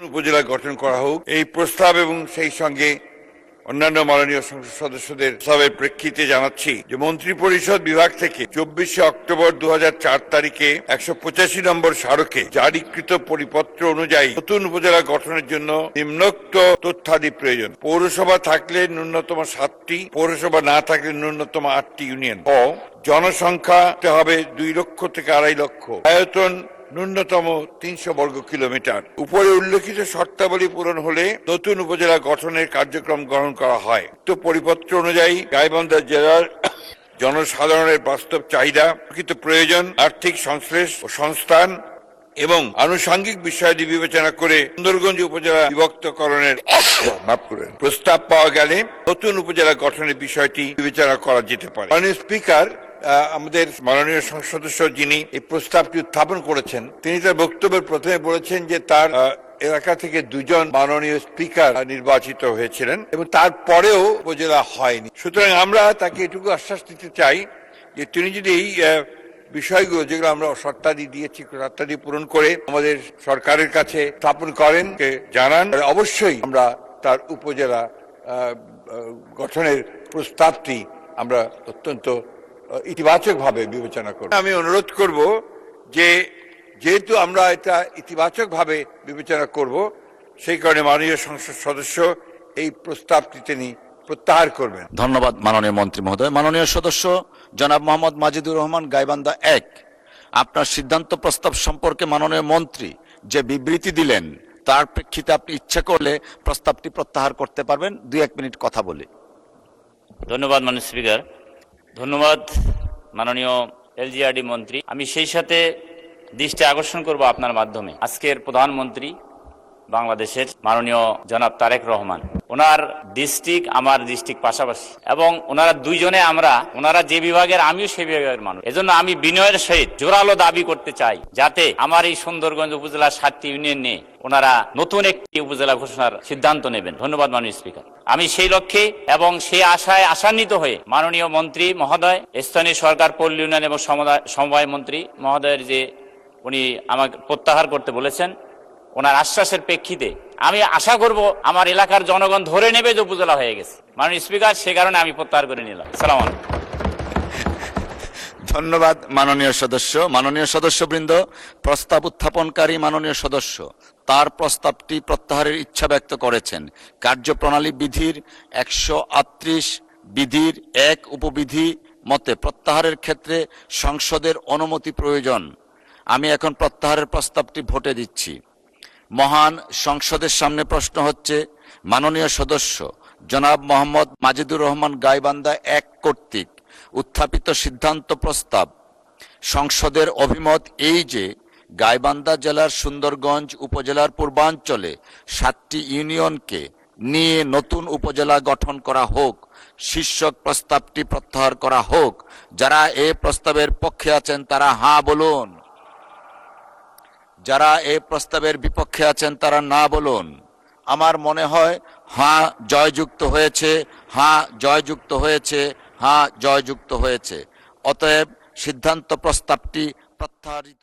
উপজেলা গঠন করা হোক এই প্রস্তাব এবং সেই সঙ্গে অন্যান্য মাননীয় সংসদ সদস্যদের প্রস্তাবের প্রেক্ষিতে জানাচ্ছি যে মন্ত্রিপরিষদ বিভাগ থেকে 24শে অক্টোবর 2004 তারিখে 185 নম্বর স্মারকে জারিকৃত পরিপত্র অনুযায়ী নতুন উপজেলা গঠনের জন্য নিম্নোক্ত তথ্যাদি প্রয়োজন। পৌরসভা থাকলে ন্যূনতম 7টি, পৌরসভা না থাকলে ন্যূনতম 8টি ইউনিয়ন। জনসংখ্যা হতে হবে 2 লক্ষ থেকে 2.5 লক্ষ। আয়তন ন্যূনতম 300 বর্গ কিলোমিটার। উপরে উল্লেখিত শর্তাবলী পূরণ হলে নতুন উপজেলা গঠনের কার্যক্রম গ্রহণ করা হয়। উক্ত পরিপত্র অনুযায়ী গাইবান্ধা জেলার জনসাধারণের বাস্তব চাহিদা, প্রকৃত প্রয়োজন, আর্থিক সংশ্লেষ ও সংস্থান এবং আনুষঙ্গিক বিষয়াদি বিবেচনা করে সুন্দরগঞ্জ উপজেলা বিভক্তকরণের প্রস্তাব পাওয়া গেলে নতুন উপজেলা গঠনের বিষয়টি বিবেচনা করা যেতে পারে। মাননীয় স্পিকার, আমাদের মাননীয় সংসদ সদস্য যিনি এই প্রস্তাবটি উত্থাপন করেছেন, তিনি তার বক্তব্যের প্রথমে বলেছেন যে তার এলাকা থেকে 2 জন মাননীয় স্পিকার নির্বাচিত হয়েছিলেন এবং তারপরেও উপজেলা হয়নি। সুতরাং আমরা তাকে এটুকু আশ্বাস দিতে চাই যে তিনি যদি এই বিষয়গুলো যেগুলো আমরা শর্তাদি দিয়েছি শর্তাদি পূরণ করে আমাদের সরকারের কাছে স্থাপন করেন, জানান, অবশ্যই আমরা তার উপজেলা গঠনের প্রস্তাবটি আমরা অত্যন্ত ইতিবাচকভাবে বিবেচনা করব। আমি অনুরোধ করব যে যেহেতু আমরা এটা ইতিবাচকভাবে বিবেচনা করব, সেই কারণে মাননীয় সংসদ সদস্য এই প্রস্তাবটি তিনি প্রত্যাহার করবেন। ধন্যবাদ মাননীয় মন্ত্রী মহোদয়। মাননীয় সদস্য জনাব মোহাম্মদ মাজিদুর রহমান, গাইবান্ধা 1। আপনার সিদ্ধান্ত প্রস্তাব সম্পর্কে মাননীয় মন্ত্রী যে বিবৃতি দিলেন তার প্রেক্ষিতে আপনি ইচ্ছা করলে প্রস্তাবটি প্রত্যাহার করতে পারবেন। 2-1 মিনিট কথা বলি। ধন্যবাদ মাননীয় স্পিকার। ধন্যবাদ মাননীয় এলজিআরডি মন্ত্রী। আমি সেই সাথে দৃষ্টি আকর্ষণ করব আপনার মাধ্যমে আজকের প্রধানমন্ত্রী বাংলাদেশের মাননীয় জনাব তারেক রহমান, ওনার ডিস্ট্রিক্ট আমার ডিস্ট্রিক্ট পাশাপাশি, এবং ওনারা দুইজনে ওনারা যে বিভাগের আমিও সেই বিভাগের মানুষ। এজন্য আমি বিনয়ের সহিত জোরালো দাবি করতে চাই যাতে আমার এই সুন্দরগঞ্জ উপজেলার 7টি ইউনিয়ন নিয়ে ওনারা নতুন একটি উপজেলা ঘোষণার সিদ্ধান্ত নেবেন। ধন্যবাদ মাননীয় স্পিকার। আমি সেই লক্ষ্যে এবং সেই আশায় আশান্বিত হয়ে মাননীয় মন্ত্রী মহোদয়, স্থানীয় সরকার, পল্লী উন্নয়ন এবং সমবায় মন্ত্রী মহোদয়ের যে উনি আমাকে প্রত্যাহার করতে বলেছেন, ওনার আশ্বাসের প্রেক্ষিতে আমি আশা করব আমার এলাকার জনগণ ধরে নেবে যে উপজেলা হয়ে গেছে। মাননীয় স্পিকার, সে কারণে আমি প্রত্যাহার করে নিলাম। সালাম আলাইকুম। ধন্যবাদ মাননীয় সদস্য। মাননীয় সদস্যবৃন্দ, প্রস্তাব উত্থাপনকারী মাননীয় সদস্য তার প্রস্তাবটি প্রত্যাহারের ইচ্ছা ব্যক্ত করেছেন। কার্যপ্রণালী বিধির 138 বিধির 1 উপবিধি মতে প্রত্যাহারের ক্ষেত্রে সংসদের অনুমতি প্রয়োজন। আমি এখন প্রত্যাহারের প্রস্তাবটি ভোটে দিচ্ছি। মহান সংসদের সামনে প্রশ্ন হচ্ছে, মাননীয় সদস্য জনাব মোহাম্মদ মাজিদুর রহমান, গাইবান্ধা 1 কর্তৃক উত্থাপিত সিদ্ধান্ত প্রস্তাব। সংসদের অভিমত এই যে গাইবান্ধা জেলার সুন্দরগঞ্জ উপজেলার পূর্বাঞ্চলে 7টি ইউনিয়নকে নিয়ে নতুন উপজেলা গঠন করা হোক। শীর্ষক প্রস্তাবটি প্রত্যাহার করা হোক। যারা এই প্রস্তাবের পক্ষে আছেন তারা হ্যাঁ বলুন। যারা এই প্রস্তাবের বিপক্ষে আছেন তারা না বলুন। আমার মনে হয় হ্যাঁ জয়যুক্ত হয়েছে, হ্যাঁ জয়যুক্ত হয়েছে, হ্যাঁ জয়যুক্ত হয়েছে। অতএব সিদ্ধান্ত প্রস্তাবটি প্রত্যাহারিত।